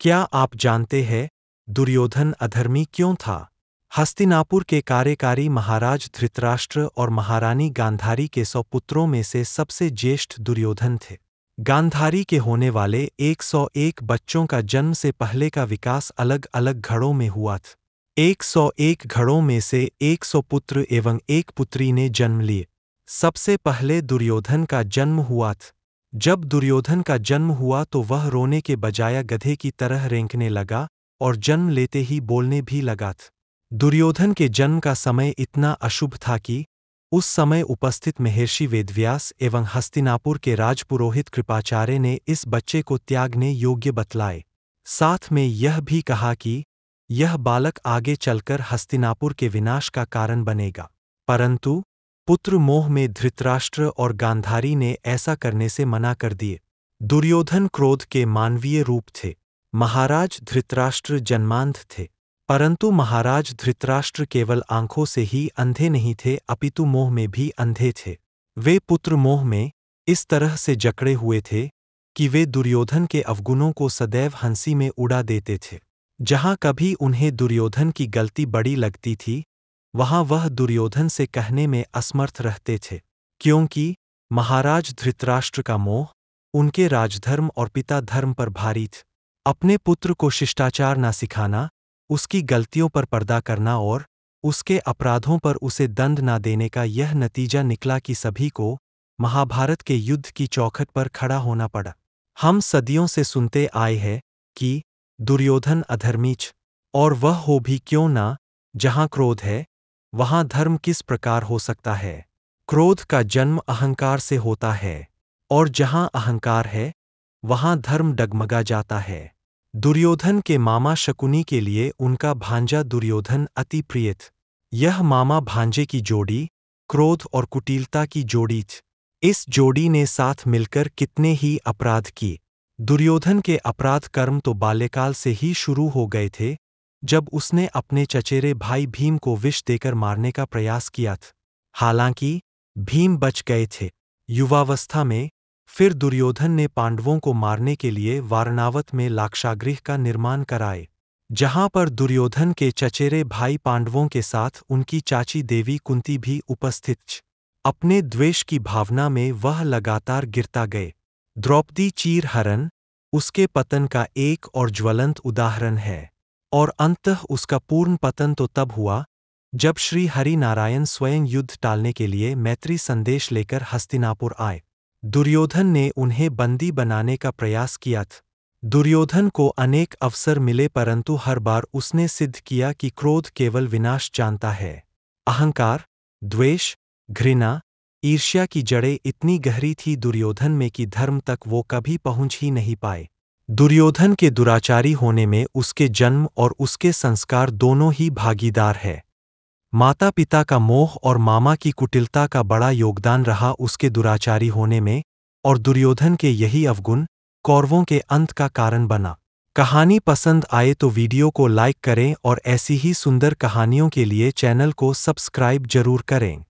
क्या आप जानते हैं दुर्योधन अधर्मी क्यों था? हस्तिनापुर के कार्यकारी महाराज धृतराष्ट्र और महारानी गांधारी के 100 पुत्रों में से सबसे ज्येष्ठ दुर्योधन थे। गांधारी के होने वाले 101 बच्चों का जन्म से पहले का विकास अलग अलग घड़ों में हुआ था। 101 घड़ों में से 100 पुत्र एवं एक पुत्री ने जन्म लिए। सबसे पहले दुर्योधन का जन्म हुआ था। जब दुर्योधन का जन्म हुआ तो वह रोने के बजाय गधे की तरह रेंकने लगा और जन्म लेते ही बोलने भी लगा था। दुर्योधन के जन्म का समय इतना अशुभ था कि उस समय उपस्थित महर्षि वेदव्यास एवं हस्तिनापुर के राजपुरोहित कृपाचार्य ने इस बच्चे को त्यागने योग्य बतलाए। साथ में यह भी कहा कि यह बालक आगे चलकर हस्तिनापुर के विनाश का कारण बनेगा। परंतु पुत्र मोह में धृतराष्ट्र और गांधारी ने ऐसा करने से मना कर दिए। दुर्योधन क्रोध के मानवीय रूप थे। महाराज धृतराष्ट्र जन्मांध थे, परंतु महाराज धृतराष्ट्र केवल आंखों से ही अंधे नहीं थे अपितु मोह में भी अंधे थे। वे पुत्र मोह में इस तरह से जकड़े हुए थे कि वे दुर्योधन के अवगुणों को सदैव हंसी में उड़ा देते थे। जहां कभी उन्हें दुर्योधन की गलती बड़ी लगती थी, वहां वह दुर्योधन से कहने में असमर्थ रहते थे, क्योंकि महाराज धृतराष्ट्र का मोह उनके राजधर्म और पिता धर्म पर भारी था। अपने पुत्र को शिष्टाचार न सिखाना, उसकी गलतियों पर पर्दा करना और उसके अपराधों पर उसे दंड न देने का यह नतीजा निकला कि सभी को महाभारत के युद्ध की चौखट पर खड़ा होना पड़ा। हम सदियों से सुनते आए हैं कि दुर्योधन अधर्मी छ, और वह हो भी क्यों ना। जहां क्रोध है वहां धर्म किस प्रकार हो सकता है? क्रोध का जन्म अहंकार से होता है, और जहां अहंकार है वहां धर्म डगमगा जाता है। दुर्योधन के मामा शकुनी के लिए उनका भांजा दुर्योधन अति प्रिय था। यह मामा भांजे की जोड़ी क्रोध और कुटिलता की जोड़ी थी। इस जोड़ी ने साथ मिलकर कितने ही अपराध किए। दुर्योधन के अपराध कर्म तो बाल्यकाल से ही शुरू हो गए थे, जब उसने अपने चचेरे भाई भीम को विष देकर मारने का प्रयास किया था। हालांकि भीम बच गए थे। युवावस्था में फिर दुर्योधन ने पांडवों को मारने के लिए वारणावत में लाक्षागृह का निर्माण कराए, जहां पर दुर्योधन के चचेरे भाई पांडवों के साथ उनकी चाची देवी कुंती भी उपस्थित थी। अपने द्वेष की भावना में वह लगातार गिरता गए। द्रौपदी चीरहरण उसके पतन का एक और ज्वलंत उदाहरण है, और अंततः उसका पूर्ण पतन तो तब हुआ जब श्री हरि नारायण स्वयं युद्ध टालने के लिए मैत्री संदेश लेकर हस्तिनापुर आए। दुर्योधन ने उन्हें बंदी बनाने का प्रयास किया था। दुर्योधन को अनेक अवसर मिले, परंतु हर बार उसने सिद्ध किया कि क्रोध केवल विनाश जानता है। अहंकार, द्वेष, घृणा, ईर्ष्या की जड़ें इतनी गहरी थी दुर्योधन में कि धर्म तक वो कभी पहुंच ही नहीं पाए। दुर्योधन के दुराचारी होने में उसके जन्म और उसके संस्कार दोनों ही भागीदार है। माता पिता का मोह और मामा की कुटिलता का बड़ा योगदान रहा उसके दुराचारी होने में, और दुर्योधन के यही अवगुण कौरवों के अंत का कारण बना। कहानी पसंद आए तो वीडियो को लाइक करें और ऐसी ही सुंदर कहानियों के लिए चैनल को सब्सक्राइब जरूर करें।